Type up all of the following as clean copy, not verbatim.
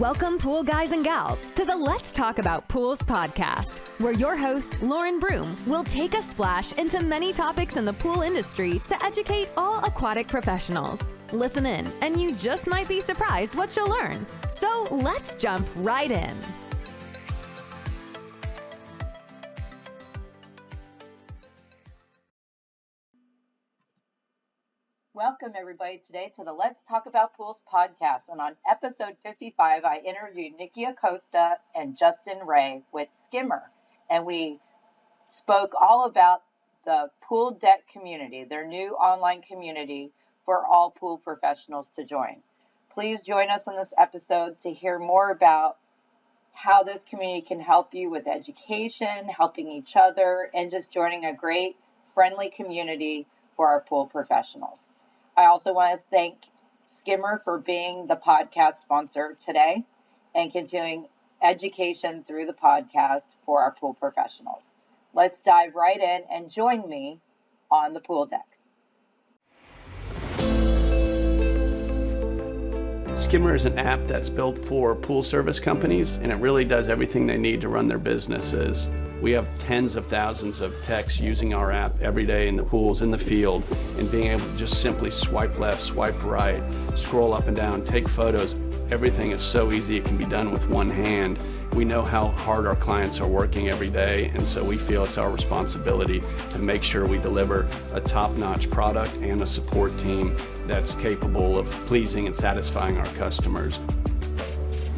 Welcome, pool guys and gals, to the Let's Talk About Pools podcast, where your host, Lauren Broom, will take a splash into many topics in the pool industry to educate all aquatic professionals. Listen in, and you just might be surprised what you'll learn. So let's jump right in. Welcome, everybody, today to the Let's Talk About Pools podcast. And on episode 55, I interviewed Niki Acosta and Justine Rae with Skimmer. And we spoke all about the pool deck community, their new online community for all pool professionals to join. Please join us on this episode to hear more about how this community can help you with education, helping each other, and just joining a great, friendly community for our pool professionals. I also want to thank Skimmer for being the podcast sponsor today and continuing education through the podcast for our pool professionals. Let's dive right in and join me on the pool deck. Skimmer is an app that's built for pool service companies, and it really does everything they need to run their businesses. We have tens of thousands of techs using our app every day in the pools, in the field, and being able to just simply swipe left, swipe right, scroll up and down, take photos. Everything is so easy, it can be done with one hand. We know how hard our clients are working every day, and so we feel it's our responsibility to make sure we deliver a top-notch product and a support team that's capable of pleasing and satisfying our customers.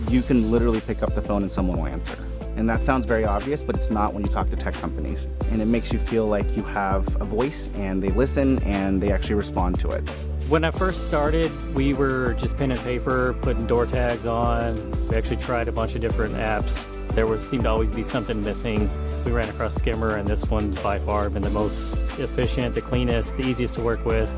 You can literally pick up the phone and someone will answer. And that sounds very obvious, but it's not when you talk to tech companies. And it makes you feel like you have a voice and they listen and they actually respond to it. When I first started, we were just pen and paper, putting door tags on. We actually tried a bunch of different apps. Seemed to always be something missing. We ran across Skimmer, and this one's by far been the most efficient, the cleanest, the easiest to work with.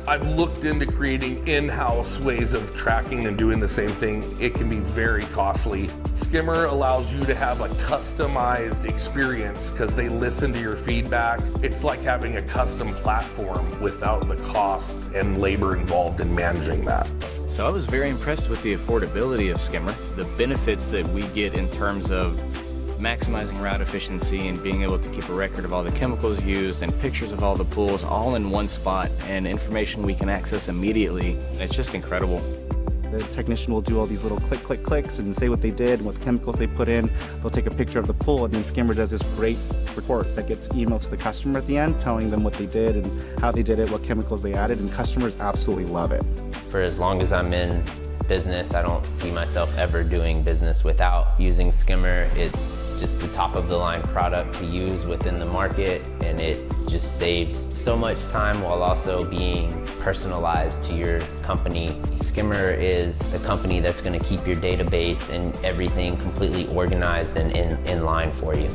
I've looked into creating in-house ways of tracking and doing the same thing. It can be very costly. Skimmer allows you to have a customized experience because they listen to your feedback. It's like having a custom platform without the cost and labor involved in managing that. So I was very impressed with the affordability of Skimmer, the benefits that we get in terms of maximizing route efficiency and being able to keep a record of all the chemicals used and pictures of all the pools all in one spot and information we can access immediately. It's just incredible. The technician will do all these little clicks and say what they did and what chemicals they put in. They'll take a picture of the pool, and then Skimmer does this great report that gets emailed to the customer at the end, telling them what they did and how they did it, what chemicals they added, and customers absolutely love it. For as long as I'm in business, I don't see myself ever doing business without using Skimmer. It's just the top of the line product to use within the market, and it just saves so much time while also being personalized to your company. Skimmer is the company that's going to keep your database and everything completely organized and in line for you.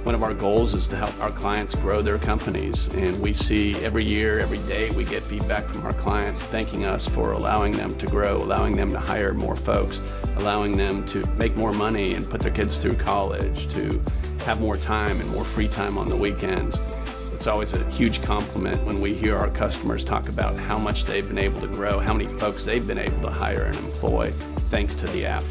One of our goals is to help our clients grow their companies, and we see every year, every day, we get feedback from our clients thanking us for allowing them to grow, allowing them to hire more folks, allowing them to make more money and put their kids through college, to have more time and more free time on the weekends. It's always a huge compliment when we hear our customers talk about how much they've been able to grow, how many folks they've been able to hire and employ thanks to the app.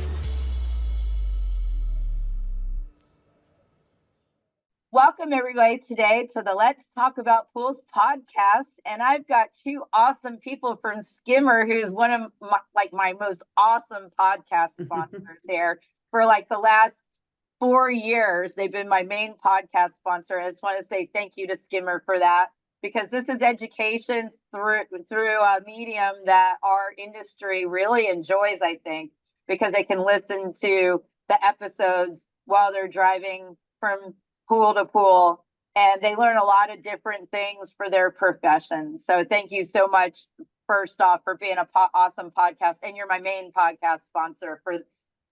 Welcome, everybody, today to the Let's Talk About Pools podcast. And I've got two awesome people from Skimmer, who's one of my most awesome podcast sponsors here for the last 4 years. They've been my main podcast sponsor. I just want to say thank you to Skimmer for that, because this is education through a medium that our industry really enjoys, I think, because they can listen to the episodes while they're driving from pool to pool, and they learn a lot of different things for their profession. So thank you so much, first off, for being an awesome podcast, and you're my main podcast sponsor for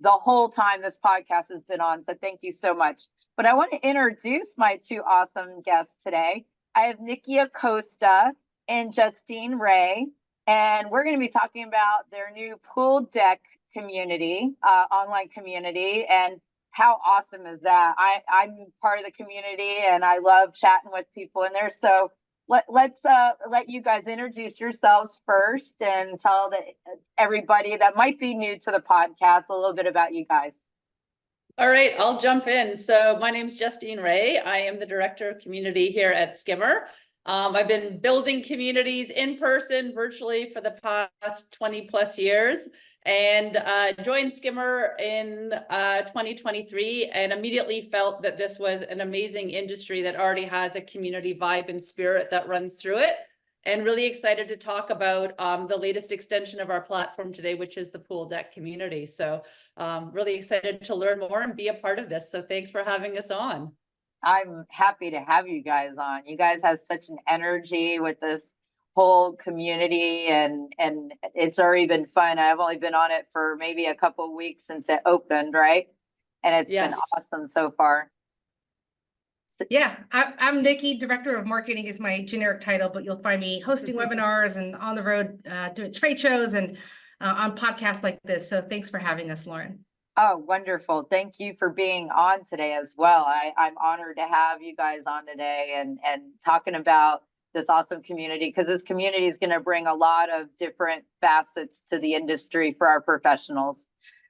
the whole time this podcast has been on. So thank you so much. But I want to introduce my two awesome guests today. I have Niki Acosta and Justine Rae, and we're going to be talking about their new pool deck community, online community, and how awesome is that? I'm part of the community, and I love chatting with people in there. So let's let you guys introduce yourselves first and tell everybody that might be new to the podcast a little bit about you guys. All right, I'll jump in. So my name's Justine Rae. I am the Director of Community here at Skimmer. I've been building communities in person, virtually for the past 20 plus years, and joined Skimmer in 2023 and immediately felt that this was an amazing industry that already has a community vibe and spirit that runs through it. And really excited to talk about the latest extension of our platform today, which is the pool deck community. So really excited to learn more and be a part of this. So thanks for having us on. I'm happy to have you guys on. You guys have such an energy with this whole community, and it's already been fun. I've only been on it for maybe a couple of weeks since it opened, right? And it's been awesome so far. Yeah, I'm Niki, Director of Marketing is my generic title, but you'll find me hosting webinars and on the road doing trade shows and on podcasts like this. So thanks for having us, Lauren. Oh, wonderful. Thank you for being on today as well. I'm honored to have you guys on today and talking about this awesome community, because this community is going to bring a lot of different facets to the industry for our professionals.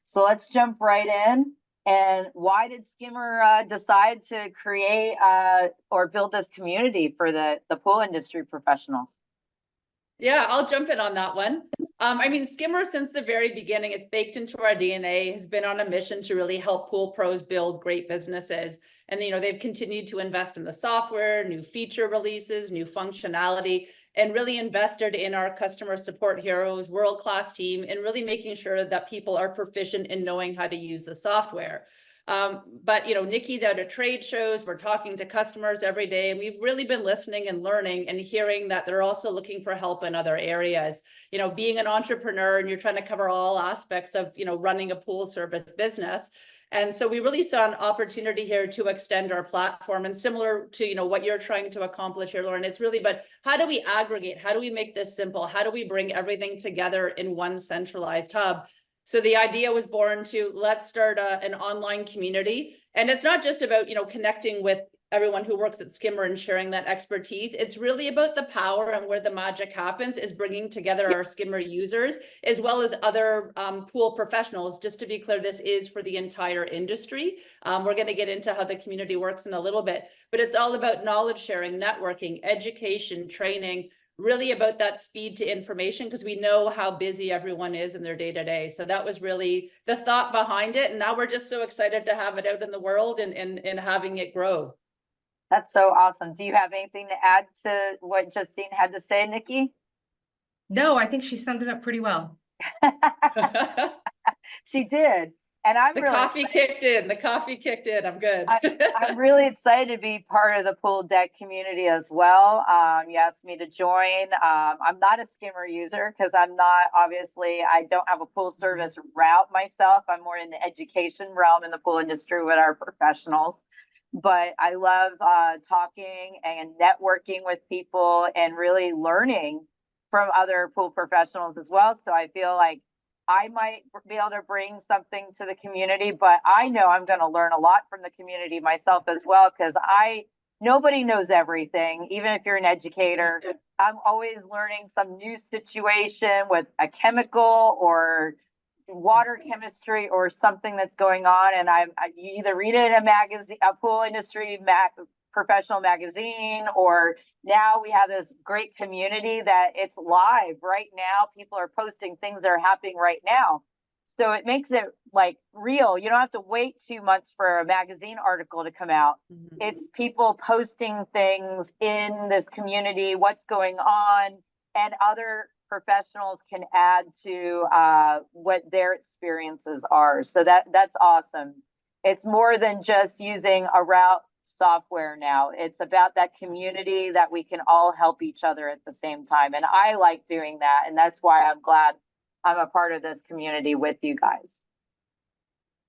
So let's jump right in. And why did Skimmer decide to create or build this community for the pool industry professionals? Yeah, I'll jump in on that one. I mean, Skimmer, since the very beginning, it's baked into our DNA, has been on a mission to really help pool pros build great businesses. And, you know, they've continued to invest in the software, new feature releases, new functionality, and really invested in our customer support heroes, world-class team, and really making sure that people are proficient in knowing how to use the software. But, you know, Niki's out at trade shows, we're talking to customers every day, and we've really been listening and learning and hearing that they're also looking for help in other areas. You know, being an entrepreneur and you're trying to cover all aspects of, you know, running a pool service business. And so we really saw an opportunity here to extend our platform, and similar to, you know, what you're trying to accomplish here, Lauren, it's really, but how do we aggregate? How do we make this simple? How do we bring everything together in one centralized hub? So the idea was born to let's start an online community. And it's not just about, you know, connecting with everyone who works at Skimmer and sharing that expertise. It's really about the power, and where the magic happens is bringing together our Skimmer users as well as other pool professionals. Just to be clear, this is for the entire industry. We're going to get into how the community works in a little bit, but it's all about knowledge sharing, networking, education, training, really about that speed to information, because we know how busy everyone is in their day-to-day. So that was really the thought behind it. And now we're just so excited to have it out in the world and having it grow. That's so awesome. Do you have anything to add to what Justine had to say, Niki? No, I think she summed it up pretty well. She did. And I'm the really coffee excited. kicked in. The coffee kicked in. I'm good. I'm really excited to be part of the pool deck community as well. You asked me to join. I'm not a Skimmer user because I don't have a pool service route myself. I'm more in the education realm in the pool industry with our professionals. But I love talking and networking with people and really learning from other pool professionals as well. So I feel like I might be able to bring something to the community, but I know I'm going to learn a lot from the community myself as well, because nobody knows everything. Even if you're an educator, I'm always learning some new situation with a chemical or water chemistry or something that's going on. And you either read it in a magazine, a pool industry professional magazine, or now we have this great community that it's live right now. People are posting things that are happening right now. So it makes it like real. You don't have to wait 2 months for a magazine article to come out. Mm-hmm. It's people posting things in this community, what's going on, and other professionals can add to what their experiences are. So that's awesome. It's more than just using a route software now. It's about that community that we can all help each other at the same time. And I like doing that. And that's why I'm glad I'm a part of this community with you guys.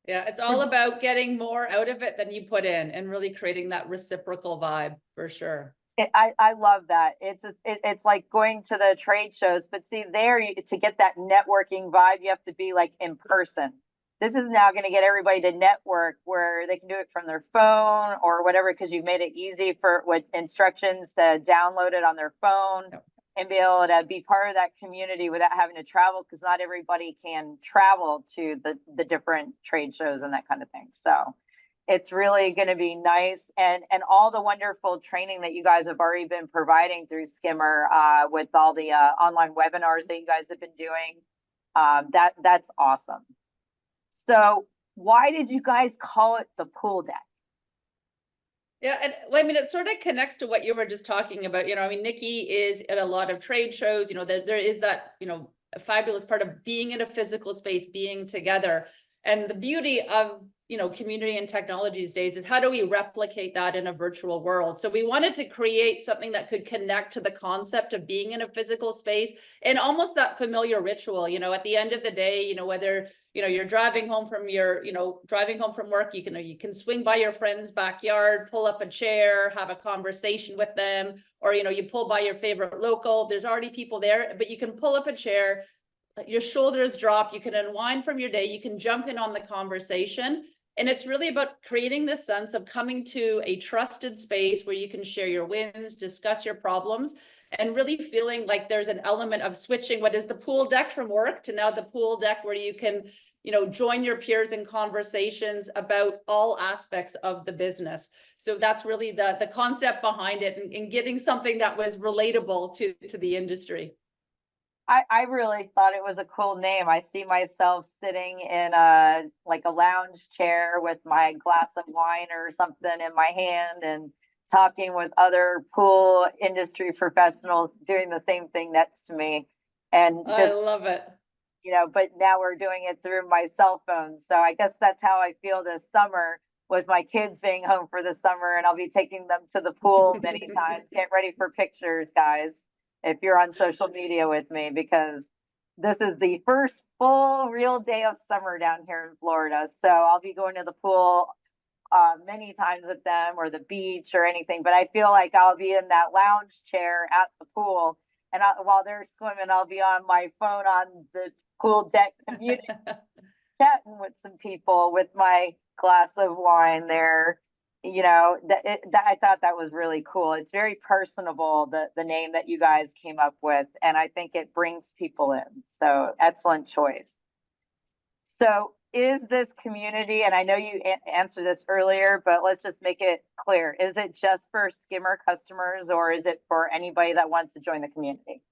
Yeah, it's all about getting more out of it than you put in and really creating that reciprocal vibe for sure. I love that. It's like going to the trade shows, but see to get that networking vibe, you have to be like in person. This is now going to get everybody to network where they can do it from their phone or whatever, because you've made it easy with instructions to download it on their phone. Yep. and be able to be part of that community without having to travel, because not everybody can travel to the different trade shows and that kind of thing. So it's really going to be nice, and all the wonderful training that you guys have already been providing through Skimmer, with all the online webinars that you guys have been doing. That's awesome. So why did you guys call it the pool deck? Yeah, and well, I mean, it sort of connects to what you were just talking about. I mean, Niki is at a lot of trade shows. There is that, a fabulous part of being in a physical space, being together. And the beauty of, community and technology these days is how do we replicate that in a virtual world? So we wanted to create something that could connect to the concept of being in a physical space and almost that familiar ritual. At the end of the day, whether you're driving home from work, you can swing by your friend's backyard, pull up a chair, have a conversation with them, or you pull by your favorite local. There's already people there, but you can pull up a chair, your shoulders drop, you can unwind from your day, you can jump in on the conversation. And it's really about creating this sense of coming to a trusted space where you can share your wins, discuss your problems, and really feeling like there's an element of switching what is the pool deck from work to now the pool deck where you can, join your peers in conversations about all aspects of the business. So that's really the concept behind it, and getting something that was relatable to the industry. I really thought it was a cool name. I see myself sitting in a lounge chair with my glass of wine or something in my hand and talking with other pool industry professionals doing the same thing next to me. And I love it. But now we're doing it through my cell phone. So I guess that's how I feel this summer, with my kids being home for the summer, and I'll be taking them to the pool many times. Get ready for pictures, guys, if you're on social media with me, because this is the first full real day of summer down here in Florida. So I'll be going to the pool many times with them, or the beach or anything. But I feel like I'll be in that lounge chair at the pool, and while they're swimming, I'll be on my phone on the pool deck community chatting with some people with my glass of wine there. I thought that was really cool. It's very personable, the name that you guys came up with, and I think it brings people in. So excellent choice. So is this community, and I know you answered this earlier, but let's just make it clear. Is it just for Skimmer customers, or is it for anybody that wants to join the community?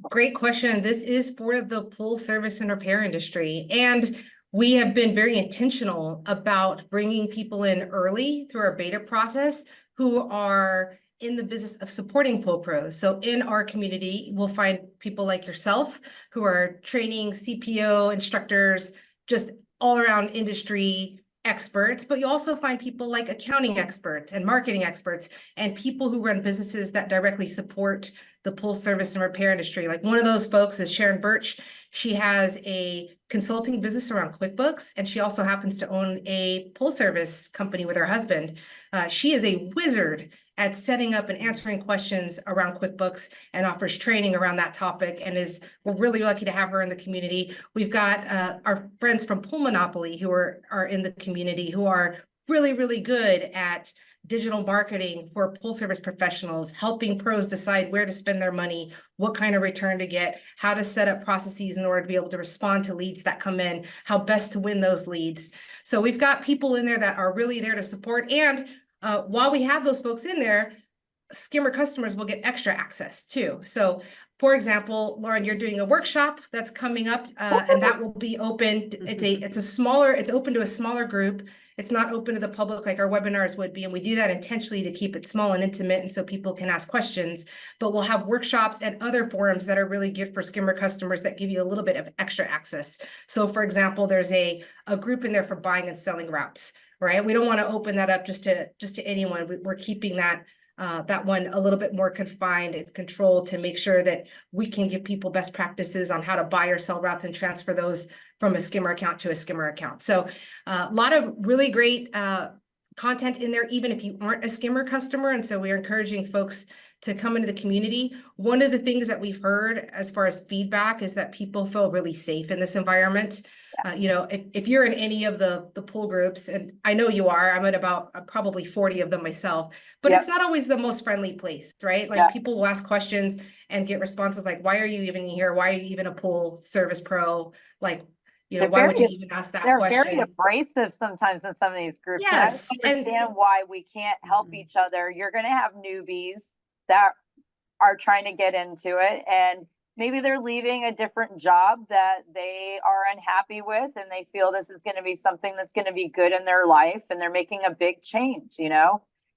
Great question. This is for the pool service and repair industry. And we have been very intentional about bringing people in early through our beta process who are in the business of supporting pool pros. So in our community, we'll find people like yourself who are training CPO instructors, just all around industry experts, but you also find people like accounting experts and marketing experts and people who run businesses that directly support the pool service and repair industry. Like one of those folks is Sharon Birch. She has a consulting business around QuickBooks, and she also happens to own a pool service company with her husband. She is a wizard at setting up and answering questions around QuickBooks and offers training around that topic, and we're really lucky to have her in the community. We've got our friends from Pool Monopoly who are in the community, who are really, really good at digital marketing for pool service professionals, helping pros decide where to spend their money, what kind of return to get, how to set up processes in order to be able to respond to leads that come in, how best to win those leads. So we've got people in there that are really there to support. And while we have those folks in there, Skimmer customers will get extra access too. So for example, Lauren, you're doing a workshop that's coming up, and that will be open. It's open to a smaller group. It's not open to the public like our webinars would be. And we do that intentionally to keep it small and intimate, and so people can ask questions. But we'll have workshops and other forums that are really good for Skimmer customers that give you a little bit of extra access. So for example, there's a group in there for buying and selling routes, right? We don't want to open that up just to anyone. We're keeping that one a little bit more confined and controlled to make sure that we can give people best practices on how to buy or sell routes and transfer those from a Skimmer account to a Skimmer account. So a lot of really great content in there, even if you aren't a Skimmer customer. And so we're encouraging folks to come into the community. One of the things that we've heard as far as feedback is that people feel really safe in this environment. If you're in any of the pool groups, and I know you are, I'm at about probably 40 of them myself, but it's not always the most friendly place, right? Like people will ask questions and get responses like, why are you even here? Why are you even a pool service pro? Like, They're why would you very- even ask that They're very question? abrasive sometimes in some of these groups. And I Yes, don't understand why we can't help each other. You're going to have newbies that are trying to get into it, and maybe they're leaving a different job that they are unhappy with, and they feel this is going to be something that's going to be good in their life, and they're making a big change,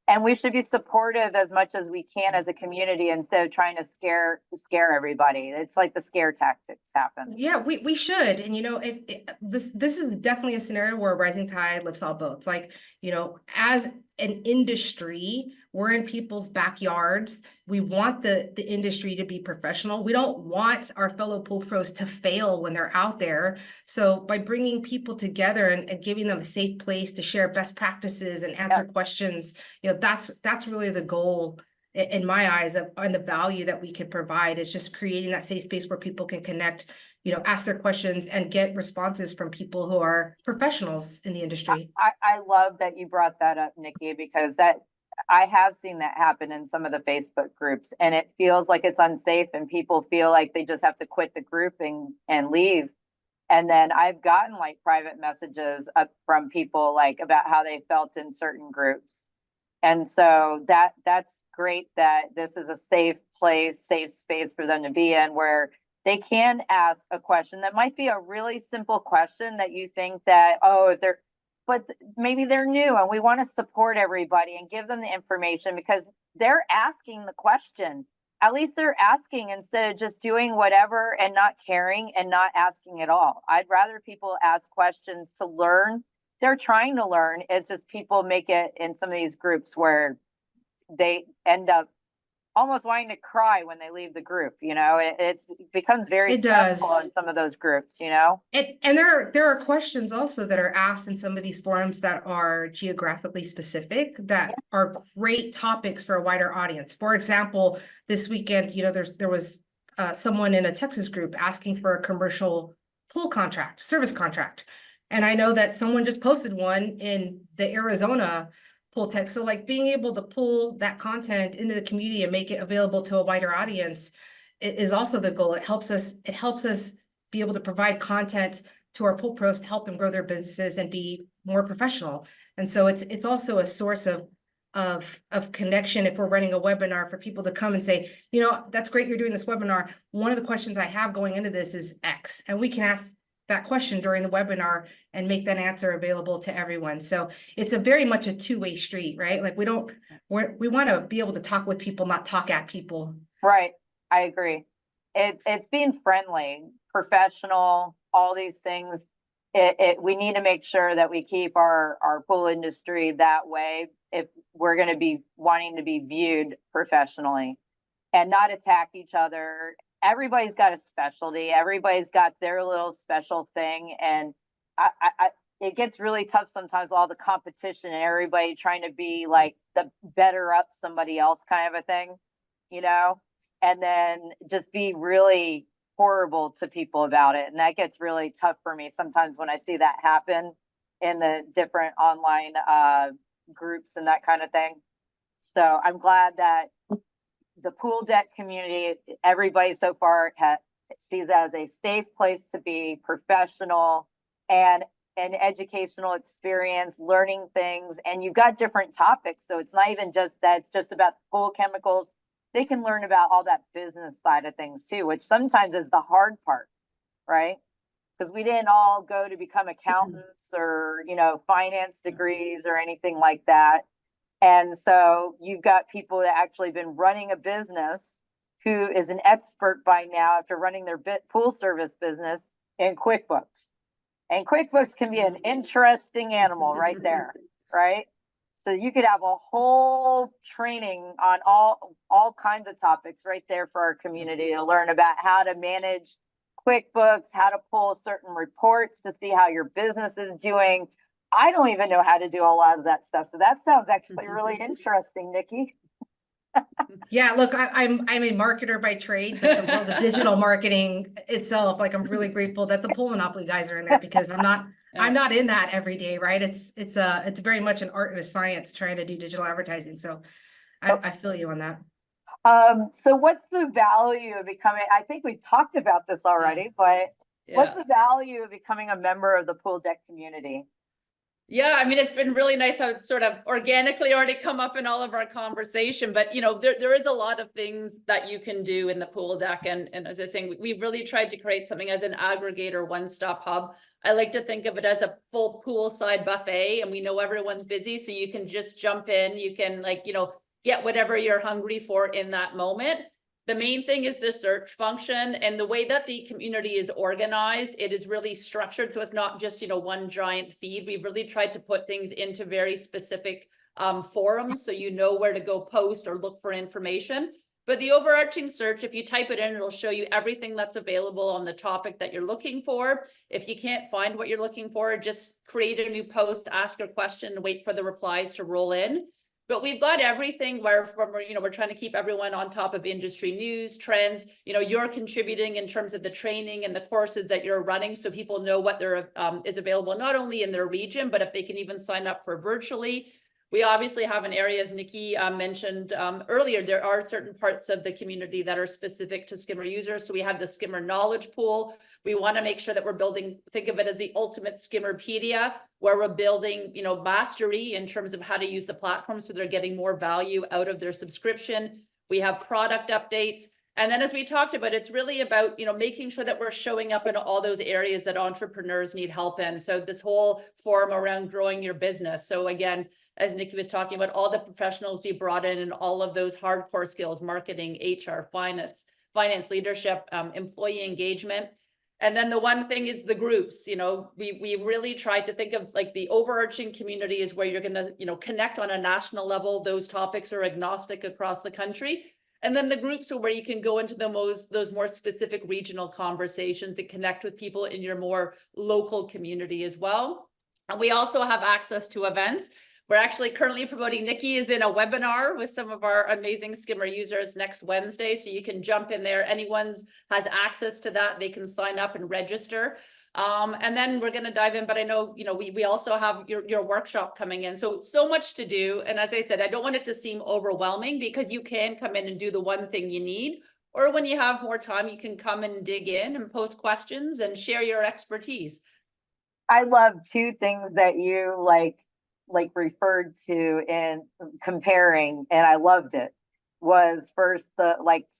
and we should be supportive as much as we can as a community instead of trying to scare everybody. It's like the scare tactics happen. Yeah, we should. And if this is definitely a scenario where rising tide lifts all boats. Like, as an industry, we're in people's backyards. We want the industry to be professional. We don't want our fellow pool pros to fail when they're out there. So by bringing people together and giving them a safe place to share best practices and answer questions, that's really the goal in my eyes and the value that we can provide is just creating that safe space where people can connect, ask their questions and get responses from people who are professionals in the industry. I love that you brought that up, Niki, because I have seen that happen in some of the Facebook groups, and it feels like it's unsafe and people feel like they just have to quit the group and leave. And then I've gotten like private messages up from people like about how they felt in certain groups. And so that's great that this is a safe place, safe space for them to be in, where they can ask a question that might be a really simple question that you think that, but maybe they're new, and we want to support everybody and give them the information because they're asking the question. At least they're asking instead of just doing whatever and not caring and not asking at all. I'd rather people ask questions to learn. They're trying to learn. It's just people make it in some of these groups where they end up almost wanting to cry when they leave the group. It becomes very stressful in some of those groups, And there are questions also that are asked in some of these forums that are geographically specific that are great topics for a wider audience. For example, this weekend, there was someone in a Texas group asking for a commercial pool contract, service contract. And I know that someone just posted one in the Arizona pool tech. So like being able to pull that content into the community and make it available to a wider audience is also the goal. It helps us be able to provide content to our pool pros to help them grow their businesses and be more professional. And so it's also a source of connection. If we're running a webinar for people to come and say, that's great, you're doing this webinar. One of the questions I have going into this is X, and we can ask that question during the webinar and make that answer available to everyone. So it's a very much a two-way street, right? Like we want to be able to talk with people, not talk at people. Right. I agree. It's being friendly, professional, all these things. We need to make sure that we keep our pool industry that way if we're going to be wanting to be viewed professionally and not attack each other. Everybody's got a specialty. Everybody's got their little special thing. And it gets really tough sometimes, all the competition and everybody trying to be like the better up somebody else kind of a thing, and then just be really horrible to people about it. And that gets really tough for me sometimes when I see that happen in the different online groups and that kind of thing. So I'm glad that the pool deck community, everybody so far sees it as a safe place to be, professional, and an educational experience, learning things. And you've got different topics. So it's not even just that it's just about pool chemicals. They can learn about all that business side of things too, which sometimes is the hard part, right? Because we didn't all go to become accountants or, finance degrees or anything like that. And so you've got people that actually been running a business who is an expert by now after running their pool service business in QuickBooks. And QuickBooks can be an interesting animal right there, right? So you could have a whole training on all kinds of topics right there for our community to learn about how to manage QuickBooks, how to pull certain reports to see how your business is doing. I don't even know how to do a lot of that stuff. So that sounds actually really interesting, Niki. Yeah, look, I'm a marketer by trade, but the world of digital marketing itself, like I'm really grateful that the Pool Monopoly guys are in there because I'm not in that every day, right? It's very much an art and a science trying to do digital advertising. So I feel you on that. So what's the value of becoming, I think we've talked about this already, but what's the value of becoming a member of the pool deck community? Yeah, I mean, it's been really nice how it's sort of organically already come up in all of our conversation, but there is a lot of things that you can do in the pool deck. And as I was saying, we've really tried to create something as an aggregator, one-stop hub. I like to think of it as a full poolside buffet, and we know everyone's busy, so you can just jump in, you can get whatever you're hungry for in that moment. The main thing is the search function, and the way that the community is organized, it is really structured. So it's not just, one giant feed. We've really tried to put things into very specific forums, so you know where to go post or look for information. But the overarching search, if you type it in, it'll show you everything that's available on the topic that you're looking for. If you can't find what you're looking for, just create a new post, ask your question, and wait for the replies to roll in. But we've got everything where we're trying to keep everyone on top of industry news, trends. You're contributing in terms of the training and the courses that you're running, so people know what there is available, not only in their region, but if they can even sign up for virtually. We obviously have an area, as Niki mentioned earlier, there are certain parts of the community that are specific to Skimmer users. So we have the Skimmer knowledge pool. We want to make sure that we're building, think of it as the ultimate Skimmerpedia, where we're building, mastery in terms of how to use the platform, so they're getting more value out of their subscription. We have product updates. And then, as we talked about, it's really about, making sure that we're showing up in all those areas that entrepreneurs need help in. So this whole forum around growing your business. So again, as Niki was talking about, all the professionals we brought in and all of those hardcore skills, marketing, HR, finance leadership, employee engagement. And then the one thing is the groups. We really tried to think of the overarching community is where you're going to, connect on a national level. Those topics are agnostic across the country. And then the groups are where you can go into those more specific regional conversations and connect with people in your more local community as well. And we also have access to events. We're actually currently promoting, Niki is in a webinar with some of our amazing Skimmer users next Wednesday. So you can jump in there. Anyone has access to that. They can sign up and register. And then we're going to dive in, but I know, we also have your workshop coming in. So much to do. And as I said, I don't want it to seem overwhelming, because you can come in and do the one thing you need. Or when you have more time, you can come and dig in and post questions and share your expertise. I love two things that you referred to in comparing, and I loved it, was first the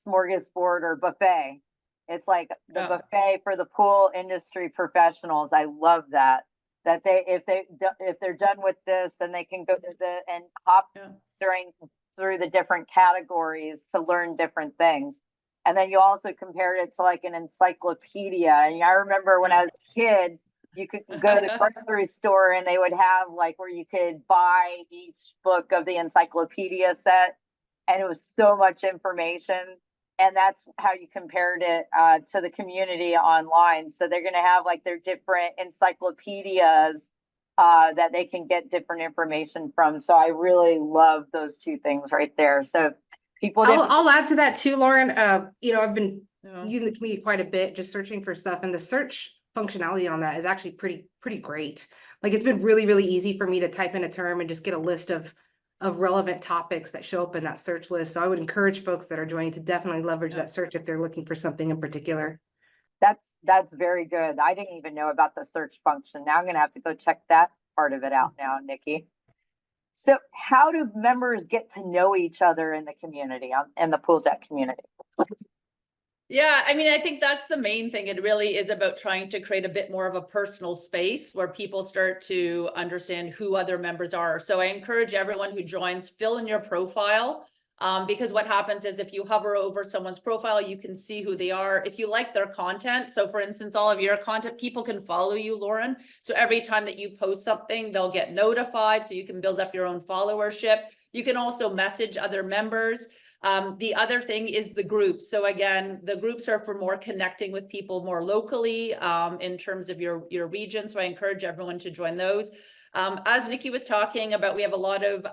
smorgasbord or buffet. It's like the buffet for the pool industry professionals. I love that they if they're done with this, then they can go to and hop through the different categories to learn different things. And then you also compared it to an encyclopedia. And I remember when I was a kid, you could go to the grocery store and they would have where you could buy each book of the encyclopedia set, and it was so much information. And that's how you compared it to the community online. So they're going to have their different encyclopedias that they can get different information from. So I really love those two things right there. So people, I'll add to that too, Lauren. I've been using the community quite a bit, just searching for stuff, and the search functionality on that is actually pretty great. It's been really, really easy for me to type in a term and just get a list of relevant topics that show up in that search list. So I would encourage folks that are joining to definitely leverage that search if they're looking for something in particular. That's very good. I didn't even know about the search function. Now I'm going to have to go check that part of it out now, Niki. So how do members get to know each other in the community, in the pool deck community? Yeah, I mean, I think that's the main thing. It really is about trying to create a bit more of a personal space where people start to understand who other members are. So I encourage everyone who joins, fill in your profile, because what happens is if you hover over someone's profile, you can see who they are. If you like their content, so for instance, all of your content, people can follow you, Lauren. So every time that you post something, they'll get notified, so you can build up your own followership. You can also message other members. The other thing is the groups. So again, the groups are for more connecting with people more locally in terms of your region. So I encourage everyone to join those. As Niki was talking about, we have a lot of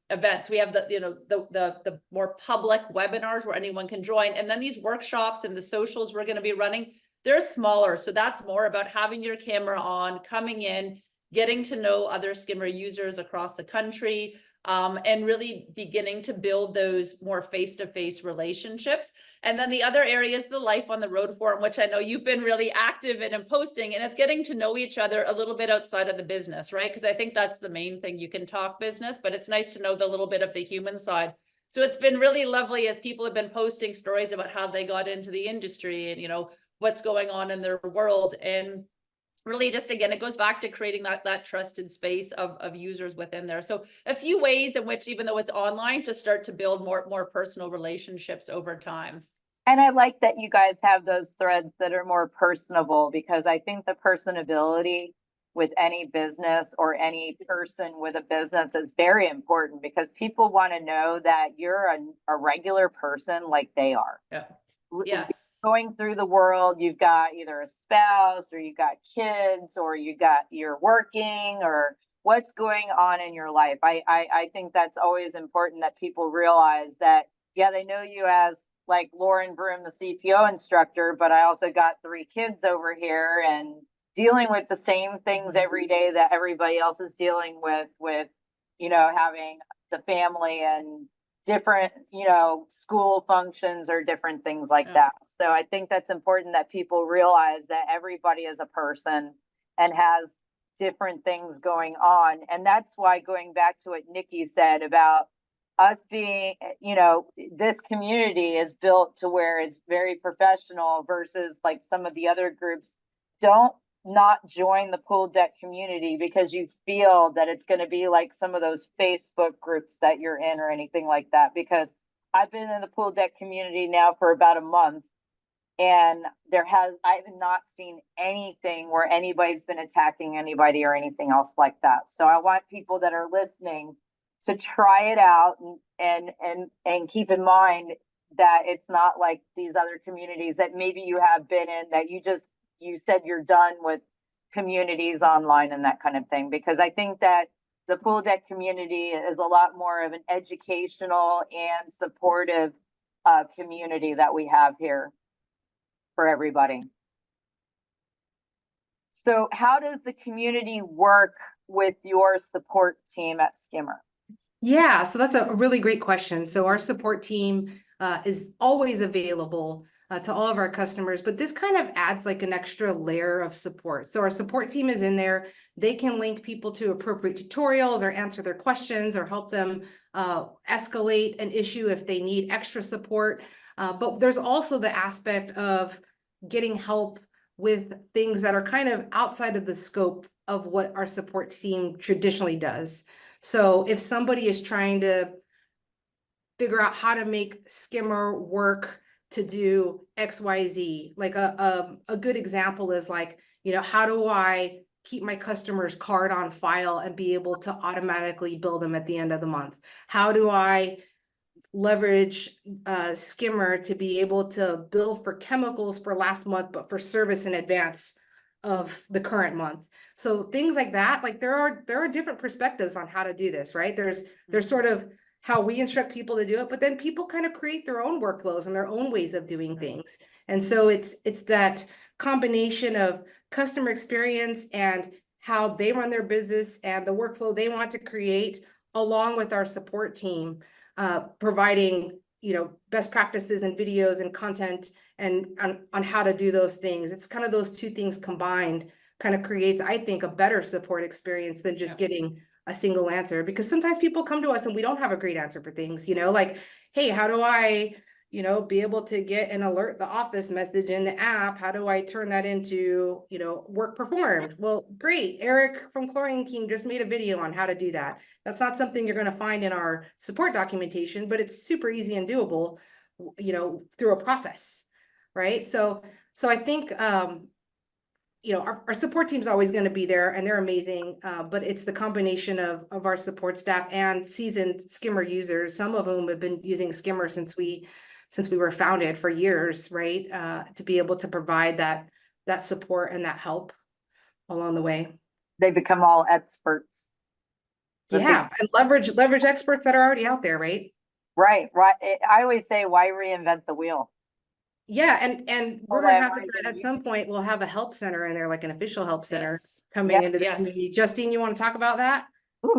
events. We have the more public webinars where anyone can join. And then these workshops and the socials we're going to be running, they're smaller. So that's more about having your camera on, coming in, getting to know other Skimmer users across the country. and really beginning to build those more face-to-face relationships. And then the other area is the Life on the Road forum, which I know you've been really active in and posting, and it's getting to know each other a little bit outside of the business, right? Because I think that's the main thing. You can talk business, but it's nice to know the little bit of the human side. So it's been really lovely as people have been posting stories about how they got into the industry and, you know, what's going on in their world. And really just, again, it goes back to creating that trusted space of users within there. So a few ways in which, even though it's online, to start to build more personal relationships over time. And I like that you guys have those threads that are more personable, because I think the personability with any business or any person with a business is very important, because people want to know that you're a regular person like they are. Yeah. Yes. Going through the world, you've got either a spouse or you got kids or you're working, or what's going on in your life. I think that's always important, that people realize that, yeah, they know you as like Lauren Broom, the CPO instructor, but I also got 3 kids over here and dealing with the same things every day that everybody else is dealing with, you know, having the family and different, you know, school functions or different things like that. So I think that's important, that people realize that everybody is a person and has different things going on. And that's why, going back to what Niki said about us being, you know, this community is built to where it's very professional versus like some of the other groups. Don't not join the pool deck community because you feel that it's going to be like some of those Facebook groups that you're in or anything like that. Because I've been in the pool deck community now for about a month, and I've not seen anything where anybody's been attacking anybody or anything else like that. So I want people that are listening to try it out and keep in mind that it's not like these other communities that maybe you have been in, that you said you're done with communities online and that kind of thing. Because I think that the pool deck community is a lot more of an educational and supportive community that we have here for everybody. So how does the community work with your support team at Skimmer? Yeah, so that's a really great question. So our support team is always available to all of our customers, but this kind of adds like an extra layer of support. So our support team is in there. They can link people to appropriate tutorials or answer their questions or help them escalate an issue if they need extra support. But there's also the aspect of getting help with things that are kind of outside of the scope of what our support team traditionally does. So if somebody is trying to figure out how to make Skimmer work to do XYZ, like a good example is like, you know, how do I keep my customer's card on file and be able to automatically bill them at the end of the month? How do I leverage Skimmer to be able to bill for chemicals for last month, but for service in advance of the current month? So things like that, like there are different perspectives on how to do this, right? There's sort of how we instruct people to do it, but then people kind of create their own workflows and their own ways of doing things. And so it's that combination of customer experience and how they run their business and the workflow they want to create, along with our support team, providing, you know, best practices and videos and content and on how to do those things. It's kind of those two things combined kind of creates, I think, a better support experience than just getting a single answer. Because sometimes people come to us and we don't have a great answer for things, you know, like, hey, how do I, you know, be able to get an alert the office message in the app? How do I turn that into, you know, work performed? Well, great. Eric from Chlorine King just made a video on how to do that. That's not something you're going to find in our support documentation, but it's super easy and doable, you know, through a process, right? So I think, you know, our support team is always going to be there and they're amazing, but it's the combination of our support staff and seasoned Skimmer users, some of whom have been using Skimmer since we were founded for years, right? To be able to provide that support and that help along the way. They become all experts. Yeah, and leverage experts that are already out there, right? Right. I always say, why reinvent the wheel? Yeah, and we're gonna have to, at some point, we'll have a help center in there, like an official help center coming into the community. Justine, you want to talk about that?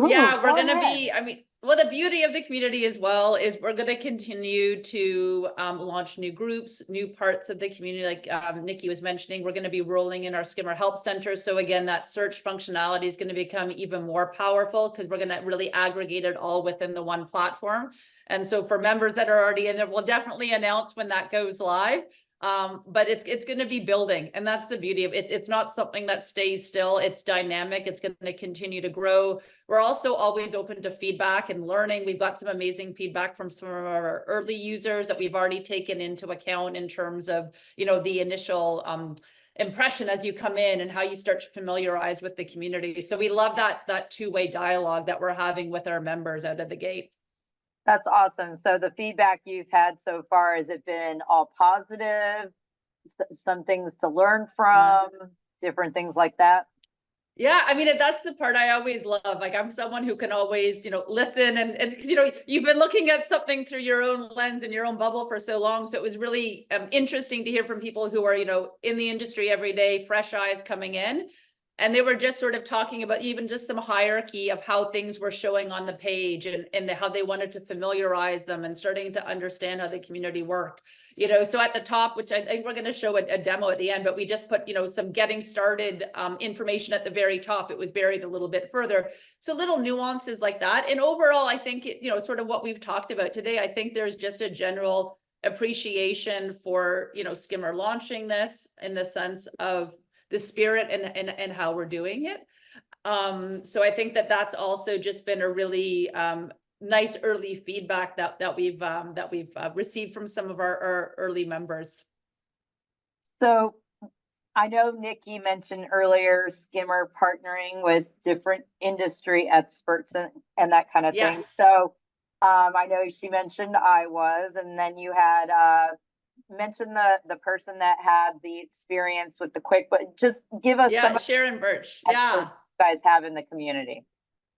Yeah, we're gonna be, I mean, Well, the beauty of the community as well is we're going to continue to launch new groups, new parts of the community. Like Niki was mentioning, we're going to be rolling in our Skimmer Help Center. So again, that search functionality is going to become even more powerful because we're going to really aggregate it all within the one platform. And so for members that are already in there, we'll definitely announce when that goes live. But it's going to be building, and that's the beauty of it. It's not something that stays still. It's dynamic. It's going to continue to grow. We're also always open to feedback and learning. We've got some amazing feedback from some of our early users that we've already taken into account in terms of, the initial impression as you come in and how you start to familiarize with the community. So we love that two-way dialogue that we're having with our members out of the gate. That's awesome. So the feedback you've had so far, has it been all positive? Some things to learn from, different things like that? Yeah, I mean, that's the part I always love. Like, I'm someone who can always, listen and because, you've been looking at something through your own lens and your own bubble for so long. So it was really interesting to hear from people who are, in the industry every day, fresh eyes coming in. And they were just sort of talking about even just some hierarchy of how things were showing on the page and how they wanted to familiarize them and starting to understand how the community worked. So at the top, which I think we're going to show a demo at the end, but we just put, some getting started information at the very top. It was buried a little bit further. So little nuances like that. And overall, I think, sort of what we've talked about today, I think there's just a general appreciation for, Skimmer launching this in the sense of the spirit and how we're doing it. So I think that's also just been a really nice early feedback that we've received from some of our early members. So I know Niki mentioned earlier Skimmer partnering with different industry experts and that kind of thing. Yes. So I know she mentioned I was, and then you had mentioned the person that had the experience with the Quick, but just give us some Sharon Birch. you guys have in the community.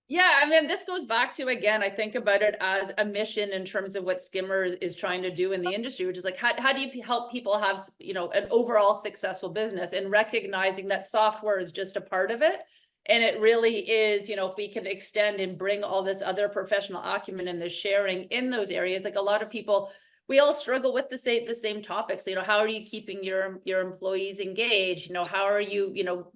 Yeah, I mean, this goes back to, again, I think about it as a mission in terms of what Skimmer is trying to do in the industry, which is like, how do you help people have, an overall successful business, and recognizing that software is just a part of it. And it really is, if we can extend and bring all this other professional acumen and the sharing in those areas, like a lot of people, we all struggle with the same topics. How are you keeping your employees engaged? How are you,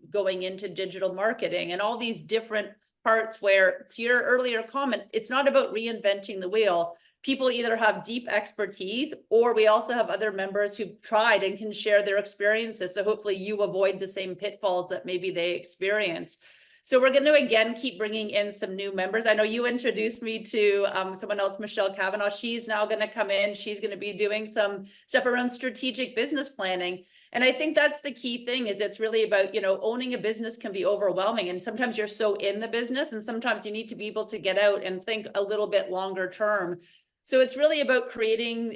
going into digital marketing and all these different parts where, to your earlier comment, it's not about reinventing the wheel. People either have deep expertise, or we also have other members who've tried and can share their experiences. So hopefully you avoid the same pitfalls that maybe they experienced. So we're going to, again, keep bringing in some new members. I know you introduced me to someone else, Michelle Kavanaugh. She's now going to come in. She's going to be doing some stuff around strategic business planning. And I think that's the key thing, is it's really about, owning a business can be overwhelming. And sometimes you're so in the business, and sometimes you need to be able to get out and think a little bit longer term. So it's really about creating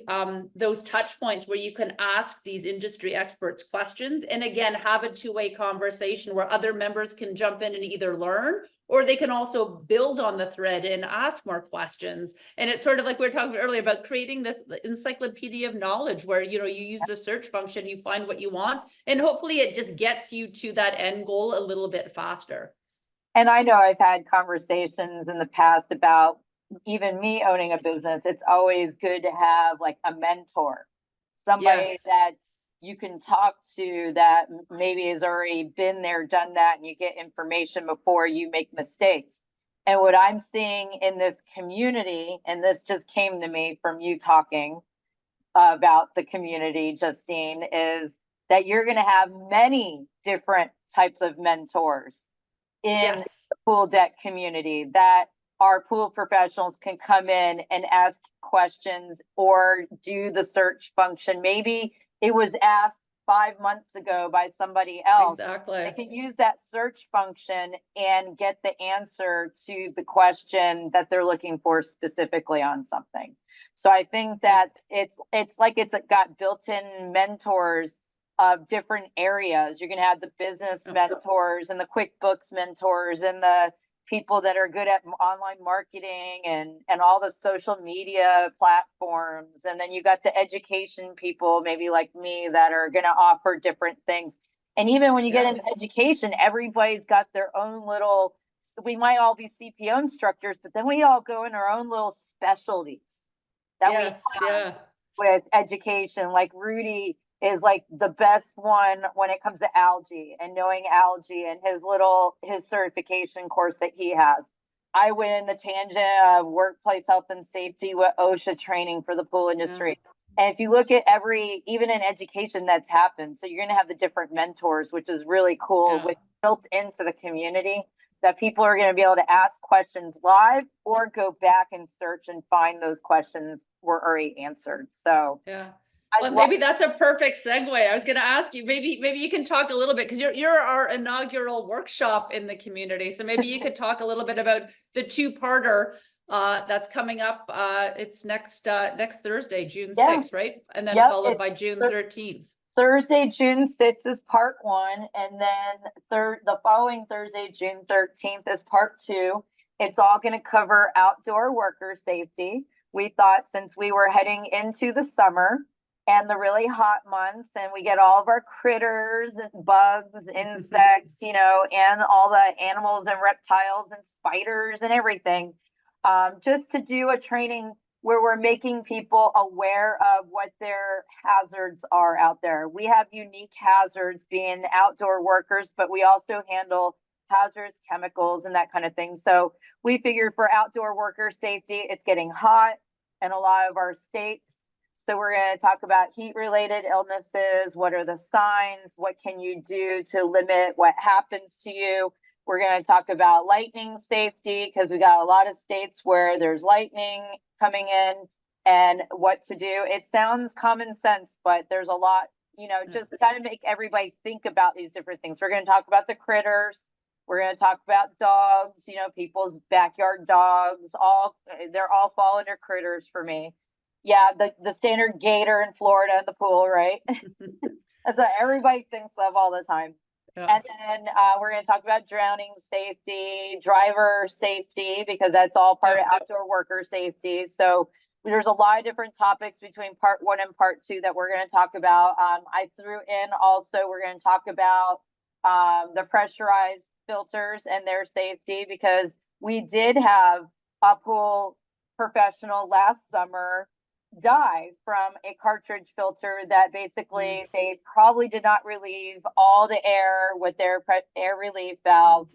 those touch points where you can ask these industry experts questions, and again, have a two-way conversation where other members can jump in and either learn, or they can also build on the thread and ask more questions. And it's sort of like we were talking earlier about creating this encyclopedia of knowledge where, you use the search function, you find what you want, and hopefully it just gets you to that end goal a little bit faster. And I know I've had conversations in the past about even me owning a business. It's always good to have like a mentor, somebody that you can talk to that maybe has already been there, done that, and you get information before you make mistakes. And what I'm seeing in this community, and this just came to me from you talking about the community, Justine, is that you're going to have many different types of mentors in the pool deck community, that our pool professionals can come in and ask questions or do the search function. Maybe it was asked 5 months ago by somebody else. Exactly. They can use that search function and get the answer to the question that they're looking for specifically on something. So I think that it's like it's got built-in mentors of different areas. You're going to have the business mentors and the QuickBooks mentors and the people that are good at online marketing and all the social media platforms. And then you got the education people, maybe like me, that are going to offer different things. And even when you get into education, everybody's got their own little we might all be CPO instructors, but then we all go in our own little specialties that we Yes, have yeah. with education. Like Rudy is like the best one when it comes to algae and knowing algae and his certification course that he has. I went in the tangent of workplace health and safety with OSHA training for the pool industry. And if you look at even in education that's happened, so you're going to have the different mentors, which is really cool, which built into the community that people are going to be able to ask questions live or go back and search and find those questions were already answered. So yeah. Well, maybe that's a perfect segue. I was going to ask you, maybe you can talk a little bit, because you're our inaugural workshop in the community. So maybe you could talk a little bit about the two-parter that's coming up. It's next Thursday, June 6th, right? And then followed by June 13th. Thursday, June 6th is part 1, and then the following Thursday, June 13th is part 2. It's all going to cover outdoor worker safety. We thought, since we were heading into the summer and the really hot months, and we get all of our critters and bugs, insects, and all the animals and reptiles and spiders and everything, just to do a training where we're making people aware of what their hazards are out there. We have unique hazards being outdoor workers, but we also handle hazardous chemicals and that kind of thing. So we figured for outdoor worker safety, it's getting hot in a lot of our states. So we're going to talk about heat-related illnesses. What are the signs? What can you do to limit what happens to you? We're going to talk about lightning safety, because we got a lot of states where there's lightning coming in and what to do. It sounds common sense, but there's a lot, just kind of make everybody think about these different things. We're going to talk about the critters. We're going to talk about dogs, people's backyard dogs. They're all fall under critters for me. Yeah, the standard gator in Florida in the pool, right? That's what everybody thinks of all the time. Yeah. And then we're going to talk about drowning safety, driver safety, because that's all part of outdoor worker safety. So there's a lot of different topics between part 1 and part 2 that we're going to talk about. I threw in also, we're going to talk about the pressurized filters and their safety, because we did have a pool professional last summer die from a cartridge filter that basically they probably did not relieve all the air with their air relief valve.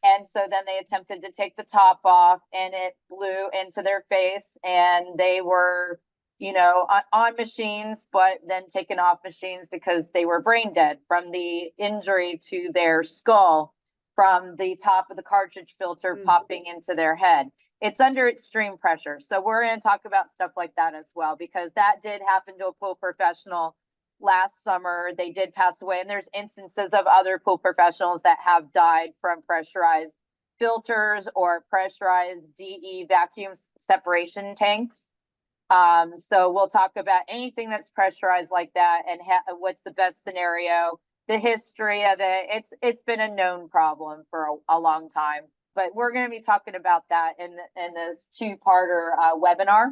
And so then they attempted to take the top off and it blew into their face, and they were, on machines, but then taken off machines because they were brain dead from the injury to their skull from the top of the cartridge filter popping into their head. It's under extreme pressure. So we're going to talk about stuff like that as well, because that did happen to a pool professional last summer. They did pass away, and there's instances of other pool professionals that have died from pressurized filters or pressurized DE vacuum separation tanks. So we'll talk about anything that's pressurized like that and what's the best scenario, the history of it. It's been a known problem for a long time. But we're going to be talking about that in this two-parter webinar.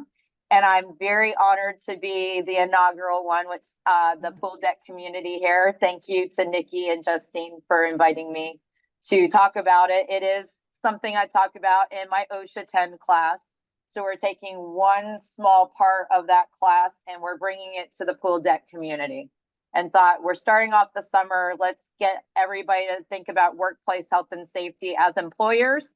And I'm very honored to be the inaugural one with the pool deck community here. Thank you to Niki and Justine for inviting me to talk about it. It is something I talk about in my OSHA 10 class. So we're taking one small part of that class and we're bringing it to the pool deck community. And thought, we're starting off the summer, let's get everybody to think about workplace health and safety as employers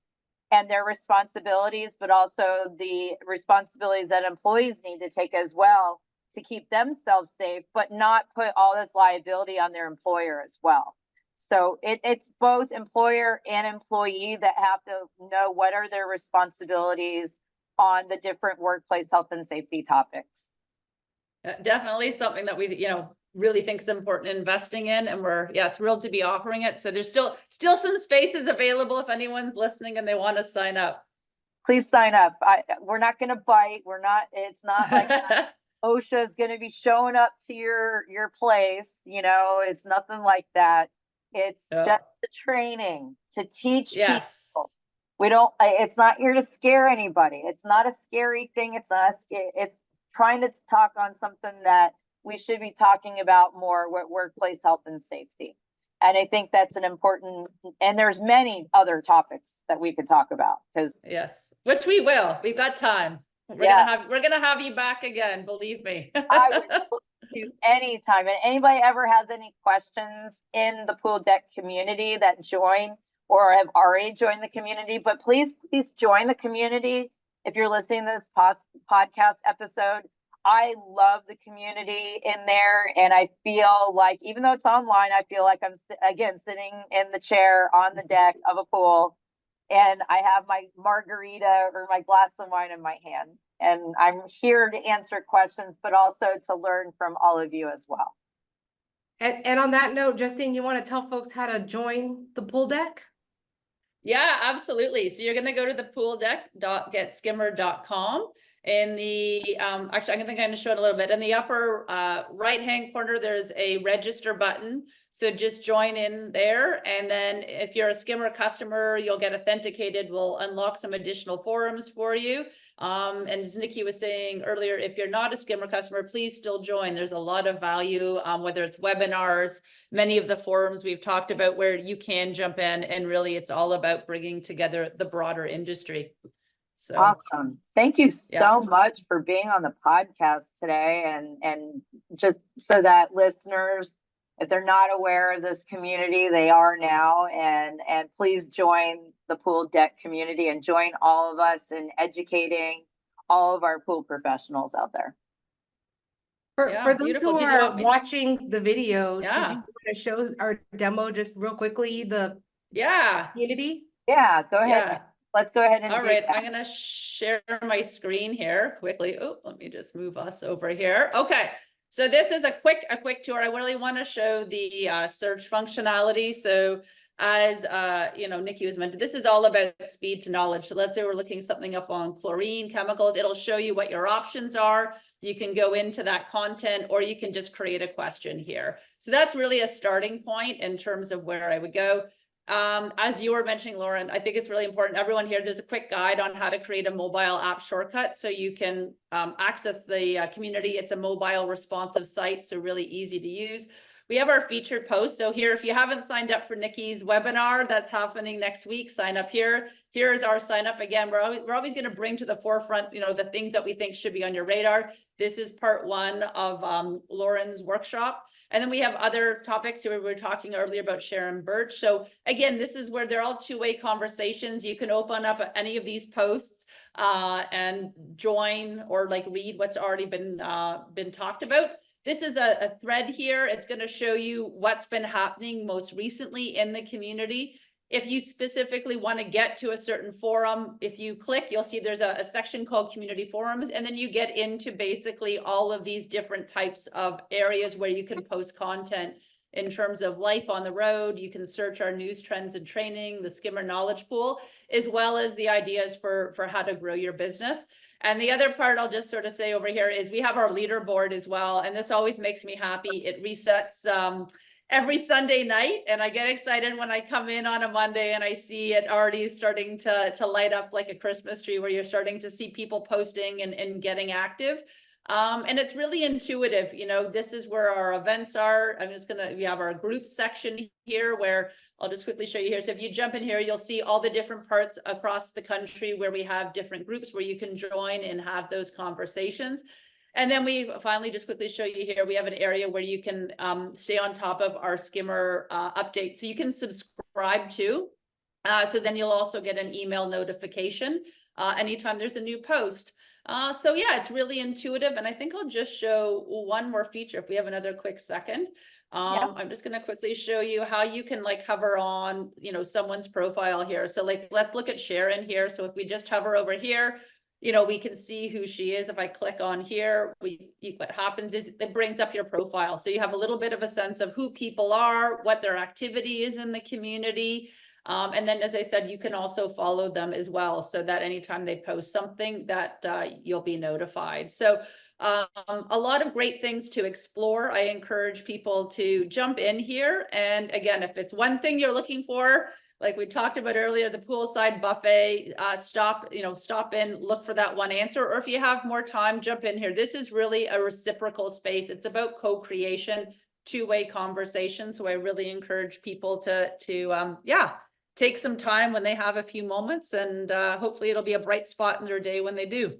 and their responsibilities, but also the responsibilities that employees need to take as well to keep themselves safe, but not put all this liability on their employer as well. So it's both employer and employee that have to know what are their responsibilities on the different workplace health and safety topics. Definitely something that we, really think is important investing in, and we're thrilled to be offering it. So there's still some spaces available if anyone's listening and they want to sign up. Please sign up. We're not going to bite. It's not like OSHA is going to be showing up to your place. It's nothing like that. It's just a training to teach people. It's not here to scare anybody. It's not a scary thing. It's trying to talk on something that we should be talking about more with workplace health and safety. And I think that's an important, and there's many other topics that we could talk about because Yes, which we will. We've got time. We're gonna have you back again, believe me. I would love to anytime. And anybody ever has any questions in the pool deck community that join or have already joined the community, but please join the community. If you're listening to this podcast episode, I love the community in there. And I feel like, even though it's online, I feel like I'm again sitting in the chair on the deck of a pool, and I have my margarita or my glass of wine in my hand. And I'm here to answer questions, but also to learn from all of you as well. And on that note, Justine, you want to tell folks how to join the pool deck? Yeah, absolutely. So you're going to go to the pooldeck.getskimmer.com. In the actually, I'm going to show it a little bit. In the upper right hand corner, there's a register button. So just join in there. And then if you're a Skimmer customer, you'll get authenticated. We'll unlock some additional forums for you. And as Niki was saying earlier, if you're not a Skimmer customer, please still join. There's a lot of value, whether it's webinars, many of the forums we've talked about where you can jump in, and really it's all about bringing together the broader industry. So awesome. Thank you so much for being on the podcast today, and just so that listeners, if they're not aware of this community, they are now, and please join the pool deck community and join all of us in educating all of our pool professionals out there. For those who are watching the video, did you want to show our demo just real quickly, the community? Yeah, go ahead. Let's go ahead and all right, I'm gonna share my screen here quickly. Oh, let me just move us over here. Okay. So this is a quick tour. I really want to show the search functionality. So as you know, Niki was mentioned, this is all about speed to knowledge. So let's say we're looking something up on chlorine chemicals. It'll show you what your options are. You can go into that content, or you can just create a question here. So that's really a starting point in terms of where I would go. As you were mentioning, Lauren, I think it's really important. Everyone here, there's a quick guide on how to create a mobile app shortcut so you can access the community. It's a mobile responsive site, so really easy to use. We have our featured posts. So here, if you haven't signed up for Niki's webinar that's happening next week, sign up here. Here's our sign up. Again, we're always going to bring to the forefront, you know, the things that we think should be on your radar. This is part one of Lauren's workshop. And then we have other topics here. We were talking earlier about Sharon Birch. So again, this is where they're all two-way conversations. You can open up any of these posts and join or like read what's already been talked about. This is a thread here. It's going to show you what's been happening most recently in the community. If you specifically want to get to a certain forum, if you click, you'll see there's a section called community forums, and then you get into basically all of these different types of areas where you can post content in terms of life on the road. You can search our news, trends, and training, the Skimmer knowledge pool, as well as the ideas for how to grow your business. And the other part I'll just sort of say over here is we have our leaderboard as well. And this always makes me happy. It resets every Sunday night, and I get excited when I come in on a Monday and I see it already starting to light up like a Christmas tree, where you're starting to see people posting and getting active. And it's really intuitive. You know, this is where our events are. We have our groups section here where I'll just quickly show you here. So if you jump in here, you'll see all the different parts across the country where we have different groups where you can join and have those conversations. And then we finally just quickly show you here, we have an area where you can stay on top of our Skimmer updates. So you can subscribe to, so then you'll also get an email notification anytime there's a new post. So yeah, it's really intuitive. And I think I'll just show one more feature if we have another quick second. I'm just going to quickly show you how you can like hover on, you know, someone's profile here. So like, let's look at Sharon here. So if we just hover over here, you know, we can see who she is. If I click on here, what happens is it brings up your profile. So you have a little bit of a sense of who people are, what their activity is in the community. And then, as I said, you can also follow them as well, so that anytime they post something that you'll be notified. So a lot of great things to explore. I encourage people to jump in here. And again, if it's one thing you're looking for, like we talked about earlier, the poolside buffet, stop in, look for that one answer. Or if you have more time, jump in here. This is really a reciprocal space. It's about co-creation. two-way conversation. So I really encourage people to take some time when they have a few moments, and hopefully it'll be a bright spot in their day when they do.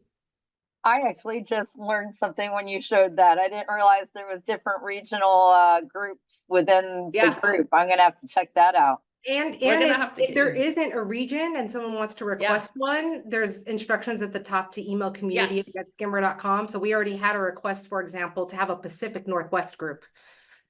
I actually just learned something when you showed that. I didn't realize there was different regional groups within the group. I'm going to have to check that out. And if there isn't a region and someone wants to request one, there's instructions at the top to email community@skimmer.com. So we already had a request, for example, to have a Pacific Northwest group.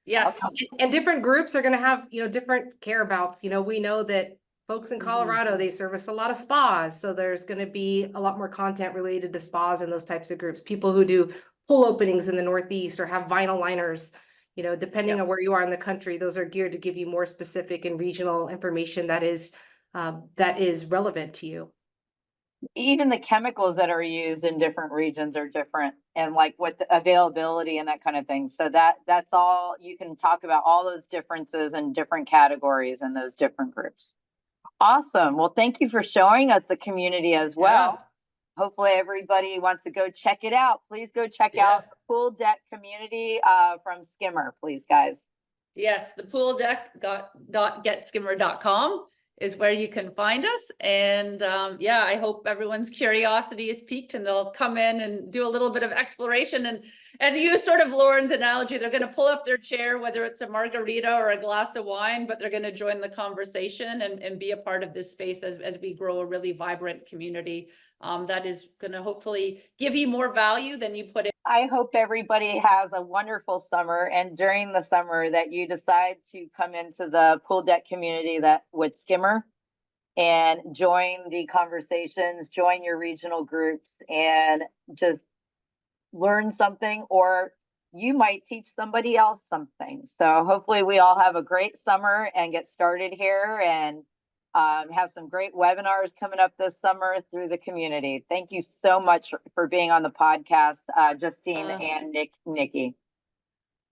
Yes. And different groups are going to have, different care abouts. We know that folks in Colorado, they service a lot of spas. So there's going to be a lot more content related to spas and those types of groups. People who do pool openings in the Northeast or have vinyl liners, depending on where you are in the country, those are geared to give you more specific and regional information that is relevant to you. Even the chemicals that are used in different regions are different, and like what the availability and that kind of thing. So that's all, you can talk about all those differences in different categories in those different groups. Awesome. Well, thank you for showing us the community as well. Hopefully everybody wants to go check it out. Please go check out the Pool Deck community from Skimmer, please, guys. Yes, the pooldeck.getskimmer.com is where you can find us. And I hope everyone's curiosity is piqued and they'll come in and do a little bit of exploration and use sort of Lauren's analogy. They're going to pull up their chair, whether it's a margarita or a glass of wine, but they're going to join the conversation and be a part of this space as we grow a really vibrant community that is going to hopefully give you more value than you put in. I hope everybody has a wonderful summer, and during the summer that you decide to come into the Pool Deck community with Skimmer and join the conversations, join your regional groups, and just learn something, or you might teach somebody else something. So hopefully we all have a great summer and get started here and have some great webinars coming up this summer through the community. Thank you so much for being on the podcast, Justine and Niki.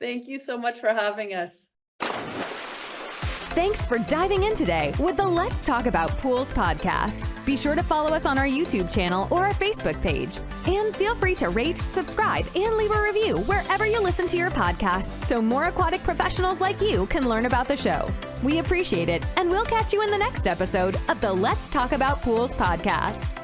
Thank you so much for having us. Thanks for diving in today with the Let's Talk About Pools podcast. Be sure to follow us on our YouTube channel or our Facebook page. And feel free to rate, subscribe, and leave a review wherever you listen to your podcasts so more aquatic professionals like you can learn about the show. We appreciate it, and we'll catch you in the next episode of the Let's Talk About Pools podcast.